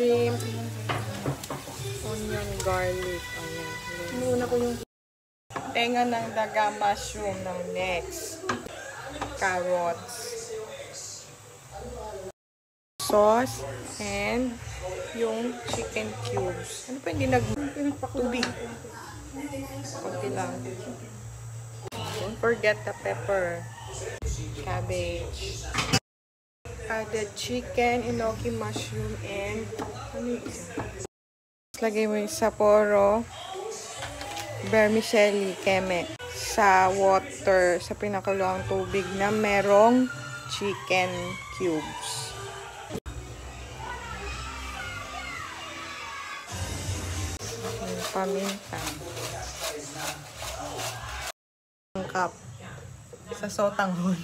shrimp, onion, garlic. Ayan. Muna ko yung Tenga ng daga, mushroom ng next. Carrots. Sauce and yung chicken cubes. Ano pa hindi tubig? Kunti lang. Don't forget the pepper. Cabbage. The chicken, enoki mushroom, and ano yung isa? Lagay mo yung Sapporo vermicelli, keme, sa water, sa pinakulong tubig na merong chicken cubes. Yung paminta. Ang cup sa sotanghon.